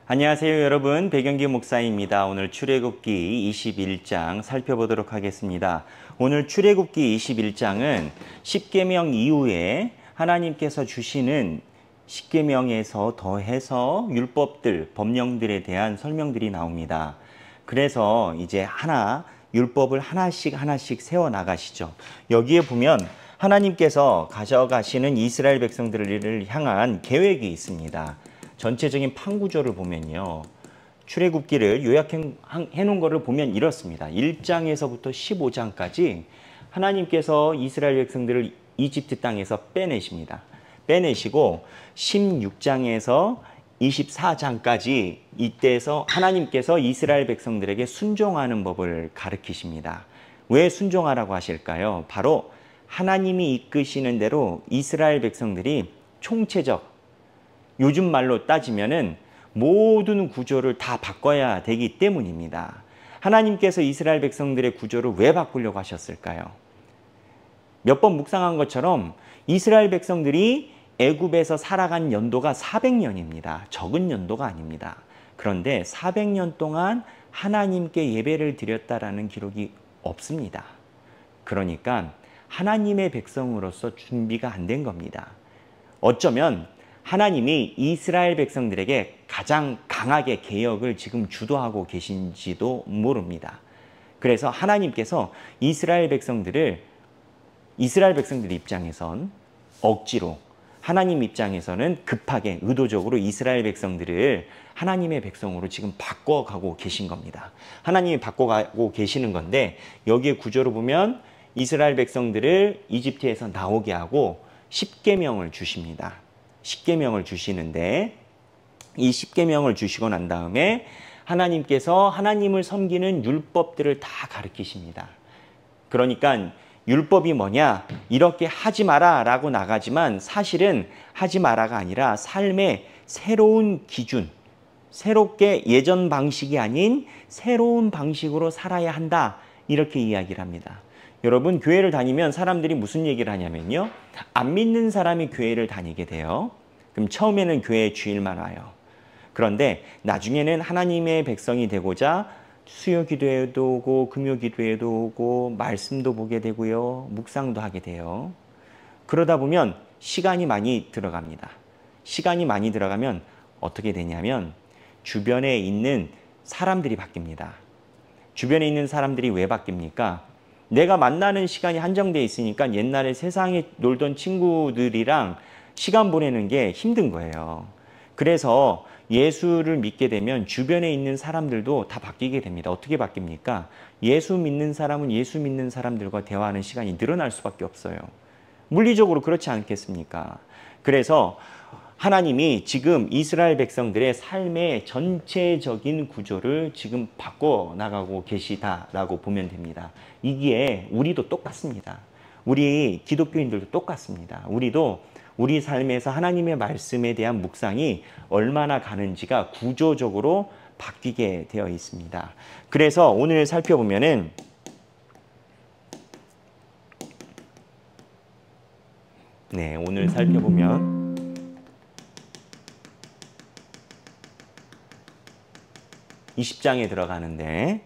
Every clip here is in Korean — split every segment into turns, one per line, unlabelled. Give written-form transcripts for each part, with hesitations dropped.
안녕하세요 여러분, 백영기 목사입니다. 오늘 출애굽기 21장 살펴보도록 하겠습니다. 오늘 출애굽기 21장은 십계명 이후에 하나님께서 주시는 십계명에서 더해서 율법들, 법령들에 대한 설명들이 나옵니다. 그래서 이제 율법을 하나씩 세워 나가시죠. 여기에 보면 하나님께서 가져가시는 이스라엘 백성들을 향한 계획이 있습니다. 전체적인 판구조를 보면요, 출애굽기를 요약해 놓은 것을 보면 이렇습니다. 1장에서부터 15장까지 하나님께서 이스라엘 백성들을 이집트 땅에서 빼내십니다. 빼내시고 16장에서 24장까지 이때에서 하나님께서 이스라엘 백성들에게 순종하는 법을 가르치십니다. 왜 순종하라고 하실까요? 바로 하나님이 이끄시는 대로 이스라엘 백성들이 총체적, 요즘 말로 따지면은 모든 구조를 다 바꿔야 되기 때문입니다. 하나님께서 이스라엘 백성들의 구조를 왜 바꾸려고 하셨을까요? 몇 번 묵상한 것처럼 이스라엘 백성들이 애굽에서 살아간 연도가 400년입니다. 적은 연도가 아닙니다. 그런데 400년 동안 하나님께 예배를 드렸다라는 기록이 없습니다. 그러니까 하나님의 백성으로서 준비가 안 된 겁니다. 어쩌면 하나님이 이스라엘 백성들에게 가장 강하게 개혁을 지금 주도하고 계신지도 모릅니다. 그래서 하나님께서 이스라엘 백성들 입장에선 억지로, 하나님 입장에서는 급하게 의도적으로 이스라엘 백성들을 하나님의 백성으로 지금 바꿔가고 계신 겁니다. 하나님이 바꿔가고 계시는 건데, 여기에 구조를 보면 이스라엘 백성들을 이집트에서 나오게 하고 십계명을 주십니다. 십계명을 주시는데, 이 십계명을 주시고 난 다음에 하나님께서 하나님을 섬기는 율법들을 다 가르치십니다. 그러니까 율법이 뭐냐? 이렇게 하지 마라 라고 나가지만 사실은 하지 마라가 아니라 삶의 새로운 기준, 새롭게 예전 방식이 아닌 새로운 방식으로 살아야 한다, 이렇게 이야기를 합니다. 여러분, 교회를 다니면 사람들이 무슨 얘기를 하냐면요, 안 믿는 사람이 교회를 다니게 돼요. 그럼 처음에는 교회에 주일만 와요. 그런데 나중에는 하나님의 백성이 되고자 수요 기도회도 오고 금요 기도회도 오고 말씀도 보게 되고요, 묵상도 하게 돼요. 그러다 보면 시간이 많이 들어갑니다. 시간이 많이 들어가면 어떻게 되냐면 주변에 있는 사람들이 바뀝니다. 주변에 있는 사람들이 왜 바뀝니까? 내가 만나는 시간이 한정되어 있으니까 옛날에 세상에 놀던 친구들이랑 시간 보내는 게 힘든 거예요. 그래서 예수를 믿게 되면 주변에 있는 사람들도 다 바뀌게 됩니다. 어떻게 바뀝니까? 예수 믿는 사람은 예수 믿는 사람들과 대화하는 시간이 늘어날 수밖에 없어요. 물리적으로 그렇지 않겠습니까? 그래서 하나님이 지금 이스라엘 백성들의 삶의 전체적인 구조를 지금 바꿔나가고 계시다라고 보면 됩니다. 이게 우리도 똑같습니다. 우리 기독교인들도 똑같습니다. 우리도 우리 삶에서 하나님의 말씀에 대한 묵상이 얼마나 가는지가 구조적으로 바뀌게 되어 있습니다. 그래서 오늘 살펴보면은 오늘 살펴보면 20장에 들어가는데,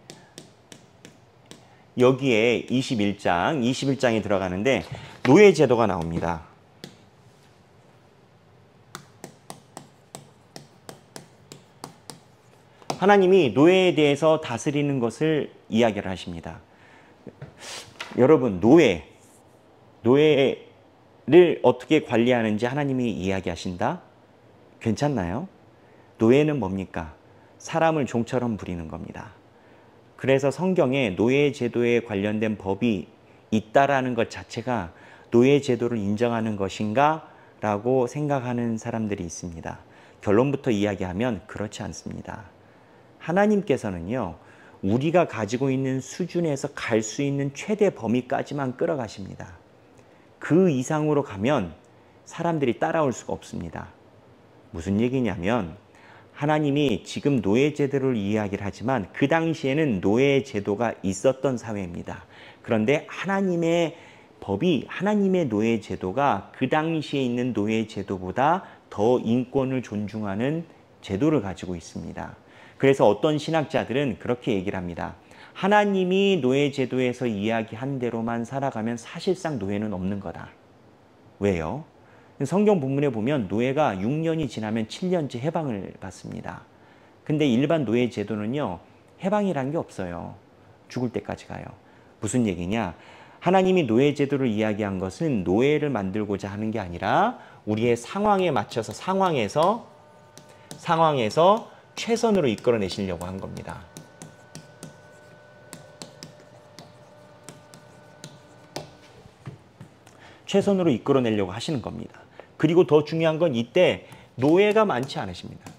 여기에 21장에 들어가는데 노예 제도가 나옵니다. 하나님이 노예에 대해서 다스리는 것을 이야기를 하십니다. 여러분, 노예를 어떻게 관리하는지 하나님이 이야기하신다? 괜찮나요? 노예는 뭡니까? 사람을 종처럼 부리는 겁니다. 그래서 성경에 노예 제도에 관련된 법이 있다라는 것 자체가 노예 제도를 인정하는 것인가? 라고 생각하는 사람들이 있습니다. 결론부터 이야기하면 그렇지 않습니다. 하나님께서는요, 우리가 가지고 있는 수준에서 갈 수 있는 최대 범위까지만 끌어가십니다. 그 이상으로 가면 사람들이 따라올 수가 없습니다. 무슨 얘기냐면, 하나님이 지금 노예 제도를 이야기를 하지만 그 당시에는 노예 제도가 있었던 사회입니다. 그런데 하나님의 법이, 하나님의 노예 제도가 그 당시에 있는 노예 제도보다 더 인권을 존중하는 제도를 가지고 있습니다. 그래서 어떤 신학자들은 그렇게 얘기를 합니다. 하나님이 노예 제도에서 이야기한 대로만 살아가면 사실상 노예는 없는 거다. 왜요? 성경 본문에 보면 노예가 6년이 지나면 7년째 해방을 받습니다. 근데 일반 노예 제도는요, 해방이라는 게 없어요. 죽을 때까지 가요. 무슨 얘기냐? 하나님이 노예 제도를 이야기한 것은 노예를 만들고자 하는 게 아니라 우리의 상황에 맞춰서 상황에서 최선으로 이끌어내시려고 한 겁니다. 최선으로 이끌어내려고 하시는 겁니다. 그리고 더 중요한 건 이때 노예가 많지 않으십니다.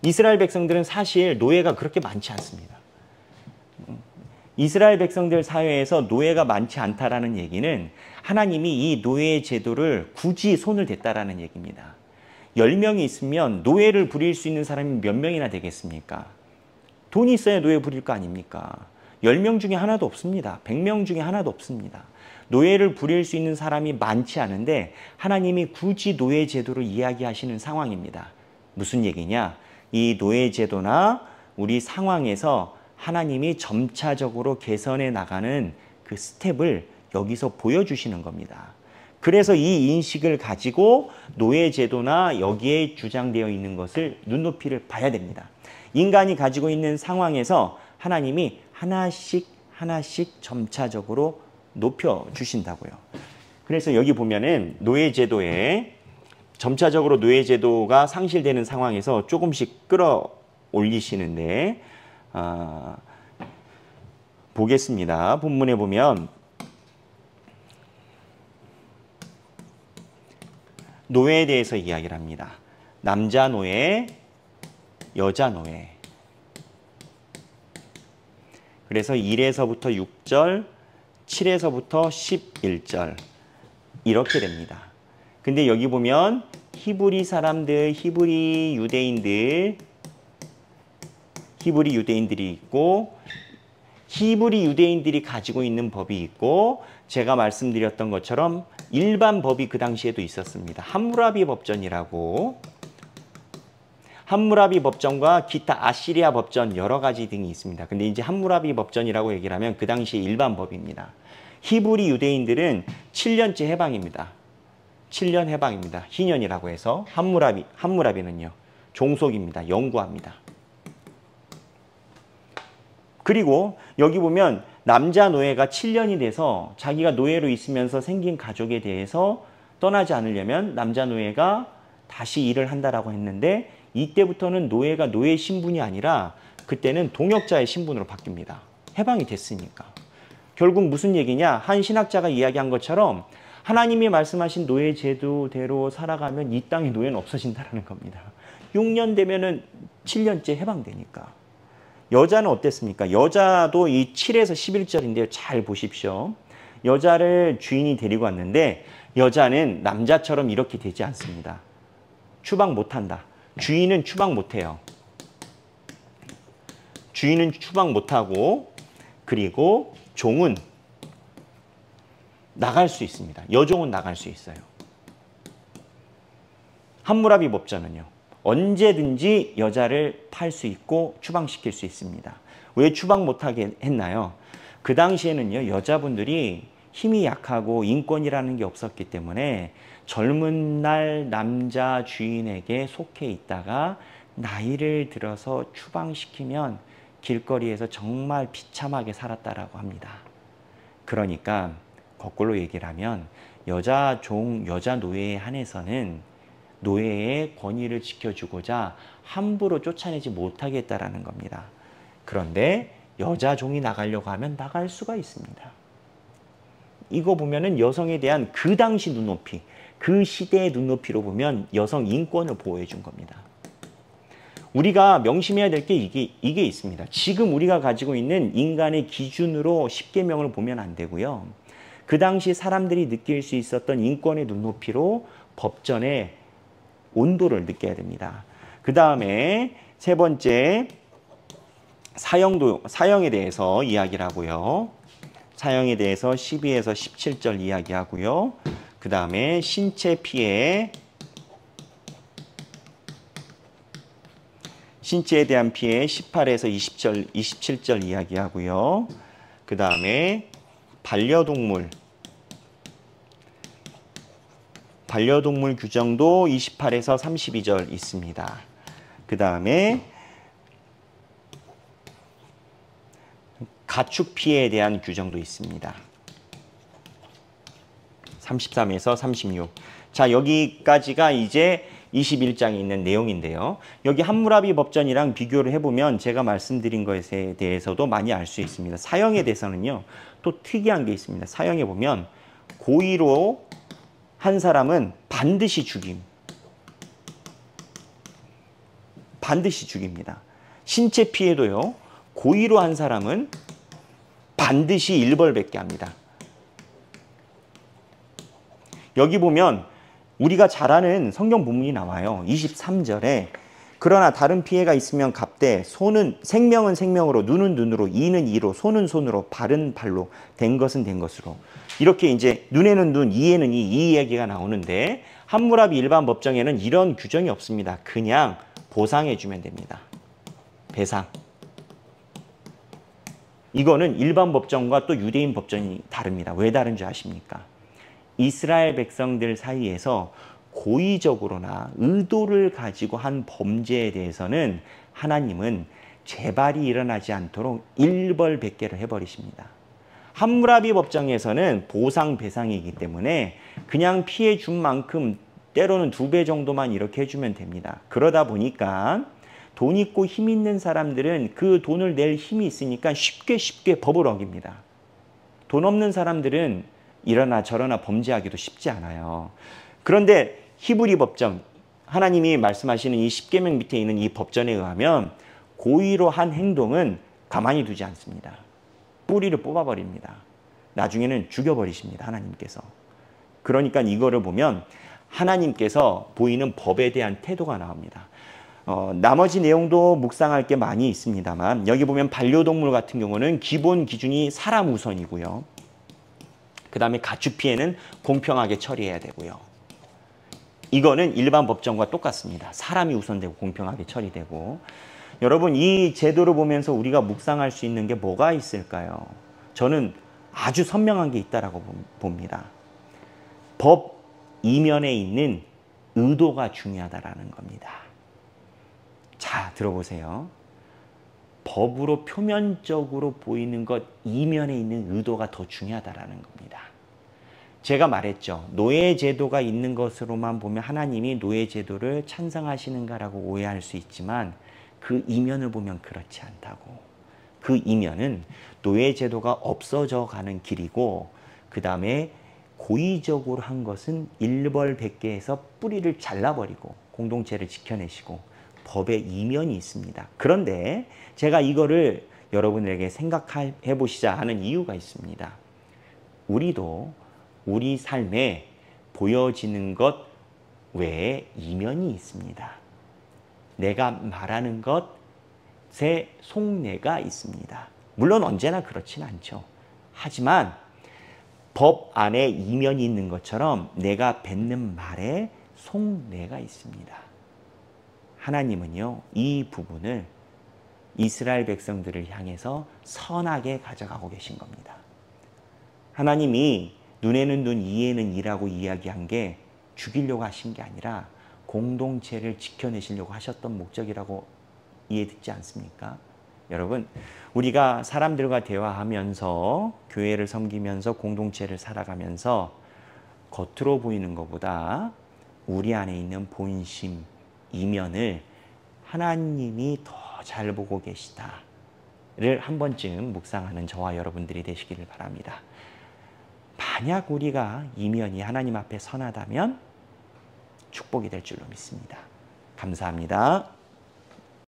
이스라엘 백성들은 사실 노예가 그렇게 많지 않습니다. 이스라엘 백성들 사회에서 노예가 많지 않다라는 얘기는 하나님이 이 노예 제도를 굳이 손을 댔다라는 얘기입니다. 10명이 있으면 노예를 부릴 수 있는 사람이 몇 명이나 되겠습니까? 돈이 있어야 노예 부릴 거 아닙니까? 10명 중에 하나도 없습니다. 100명 중에 하나도 없습니다. 노예를 부릴 수 있는 사람이 많지 않은데 하나님이 굳이 노예 제도를 이야기하시는 상황입니다. 무슨 얘기냐? 이 노예 제도나 우리 상황에서 하나님이 점차적으로 개선해 나가는 그 스텝을 여기서 보여주시는 겁니다. 그래서 이 인식을 가지고 노예 제도나 여기에 주장되어 있는 것을 눈높이를 봐야 됩니다. 인간이 가지고 있는 상황에서 하나님이 하나씩 점차적으로 높여주신다고요. 그래서 여기 보면은 노예제도에 점차적으로 노예제도가 상실되는 상황에서 조금씩 끌어올리시는데 보겠습니다. 본문에 보면 노예에 대해서 이야기를 합니다. 남자 노예, 여자 노예. 그래서 1에서부터 6절, 7에서부터 11절 이렇게 됩니다. 근데 여기 보면 히브리 사람들, 히브리 유대인들이 있고 히브리 유대인들이 가지고 있는 법이 있고 제가 말씀드렸던 것처럼 일반 법이 그 당시에도 있었습니다. 함무라비 법전이라고 함무라비 법전과 기타 아시리아 법전 여러 가지 등이 있습니다. 근데 이제 함무라비 법전이라고 얘기를 하면 그 당시 일반 법입니다. 히브리 유대인들은 7년째 해방입니다. 7년 해방입니다. 희년이라고 해서 함무라비는요. 종속입니다. 영구합니다. 그리고 여기 보면 남자 노예가 7년이 돼서 자기가 노예로 있으면서 생긴 가족에 대해서 떠나지 않으려면 남자 노예가 다시 일을 한다라고 했는데 이때부터는 노예가 노예 신분이 아니라 그때는 동역자의 신분으로 바뀝니다. 해방이 됐으니까. 결국 무슨 얘기냐? 한 신학자가 이야기한 것처럼 하나님이 말씀하신 노예 제도대로 살아가면 이 땅의 노예는 없어진다는 겁니다. 6년 되면은 7년째 해방되니까. 여자는 어땠습니까? 여자도 이 7에서 11절인데요. 잘 보십시오. 여자를 주인이 데리고 왔는데 여자는 남자처럼 이렇게 되지 않습니다. 추방 못한다. 주인은 추방 못해요. 주인은 추방 못하고 그리고 종은 나갈 수 있습니다. 여종은 나갈 수 있어요. 함무라비 법전은요. 언제든지 여자를 팔 수 있고 추방시킬 수 있습니다. 왜 추방 못하게 했나요? 그 당시에는요. 여자분들이 힘이 약하고 인권이라는 게 없었기 때문에 젊은 날 남자 주인에게 속해 있다가 나이를 들어서 추방시키면 길거리에서 정말 비참하게 살았다라고 합니다. 그러니까 거꾸로 얘기를 하면 여자 종, 여자 노예에 한해서는 노예의 권위를 지켜주고자 함부로 쫓아내지 못하겠다라는 겁니다. 그런데 여자 종이 나가려고 하면 나갈 수가 있습니다. 이거 보면은 여성에 대한 그 당시 눈높이, 그 시대의 눈높이로 보면 여성 인권을 보호해 준 겁니다. 우리가 명심해야 될 게 이게 있습니다. 지금 우리가 가지고 있는 인간의 기준으로 십계명을 보면 안 되고요. 그 당시 사람들이 느낄 수 있었던 인권의 눈높이로 법전의 온도를 느껴야 됩니다. 그 다음에 세 번째 사형에 대해서 이야기를 하고요. 사형에 대해서 12에서 17절 이야기하고요. 그 다음에 신체 피해, 신체에 대한 피해 18에서 27절 이야기하고요. 그 다음에 반려동물 규정도 28에서 32절 있습니다. 그 다음에 가축 피해에 대한 규정도 있습니다. 33에서 36. 자, 여기까지가 이제 21장에 있는 내용인데요. 여기 함무라비 법전이랑 비교를 해보면 제가 말씀드린 것에 대해서도 많이 알 수 있습니다. 사형에 대해서는요, 또 특이한 게 있습니다. 사형에 보면 고의로 한 사람은 반드시 죽임. 반드시 죽입니다. 신체 피해도요, 고의로 한 사람은 반드시 일벌백계 합니다. 여기 보면 우리가 잘 아는 성경 본문이 나와요. 23절에 그러나 다른 피해가 있으면 갚되 생명은 생명으로, 눈은 눈으로, 이는 이로, 손은 손으로, 발은 발로, 된 것은 된 것으로. 이렇게 이제 눈에는 눈, 이에는 이 이야기가 나오는데 함무라비 일반 법정에는 이런 규정이 없습니다. 그냥 보상해 주면 됩니다. 배상. 이거는 일반 법정과 또 유대인 법정이 다릅니다. 왜 다른 줄 아십니까? 이스라엘 백성들 사이에서 고의적으로나 의도를 가지고 한 범죄에 대해서는 하나님은 재발이 일어나지 않도록 일벌백계를 해버리십니다. 함무라비 법정에서는 보상 배상이기 때문에 그냥 피해 준 만큼 때로는 2배 정도만 이렇게 해주면 됩니다. 그러다 보니까 돈 있고 힘 있는 사람들은 그 돈을 낼 힘이 있으니까 쉽게 법을 어깁니다. 돈 없는 사람들은 이러나 저러나 범죄하기도 쉽지 않아요. 그런데 히브리 법정, 하나님이 말씀하시는 이 십계명 밑에 있는 이 법전에 의하면 고의로 한 행동은 가만히 두지 않습니다. 뿌리를 뽑아버립니다. 나중에는 죽여버리십니다. 하나님께서. 그러니까 이거를 보면 하나님께서 보이는 법에 대한 태도가 나옵니다. 나머지 내용도 묵상할 게 많이 있습니다만 여기 보면 반려동물 같은 경우는 기본 기준이 사람 우선이고요. 그 다음에 가축 피해는 공평하게 처리해야 되고요. 이거는 일반 법정과 똑같습니다. 사람이 우선되고 공평하게 처리되고. 여러분, 이 제도를 보면서 우리가 묵상할 수 있는 게 뭐가 있을까요? 저는 아주 선명한 게 있다라고 봅니다. 법 이면에 있는 의도가 중요하다라는 겁니다. 자, 들어보세요. 법으로 표면적으로 보이는 것 이면에 있는 의도가 더 중요하다라는 겁니다. 제가 말했죠. 노예제도가 있는 것으로만 보면 하나님이 노예제도를 찬성하시는가라고 오해할 수 있지만 그 이면을 보면 그렇지 않다고. 그 이면은 노예제도가 없어져 가는 길이고 그 다음에 고의적으로 한 것은 일벌백계해서 뿌리를 잘라버리고 공동체를 지켜내시고 법의 이면이 있습니다. 그런데 제가 이거를 여러분에게 생각해 보시자 하는 이유가 있습니다. 우리도 우리 삶에 보여지는 것 외에 이면이 있습니다. 내가 말하는 것에 속내가 있습니다. 물론 언제나 그렇진 않죠. 하지만 법 안에 이면이 있는 것처럼 내가 뱉는 말에 속내가 있습니다. 하나님은요, 이 부분을 이스라엘 백성들을 향해서 선하게 가져가고 계신 겁니다. 하나님이 눈에는 눈, 이에는 이라고 이야기한 게 죽이려고 하신 게 아니라 공동체를 지켜내시려고 하셨던 목적이라고 이해 듣지 않습니까? 여러분, 우리가 사람들과 대화하면서 교회를 섬기면서 공동체를 살아가면서 겉으로 보이는 것보다 우리 안에 있는 본심, 이면을 하나님이 더 잘 보고 계시다를 한 번쯤 묵상하는 저와 여러분들이 되시기를 바랍니다. 만약 우리가 이면이 하나님 앞에 선하다면 축복이 될 줄로 믿습니다. 감사합니다.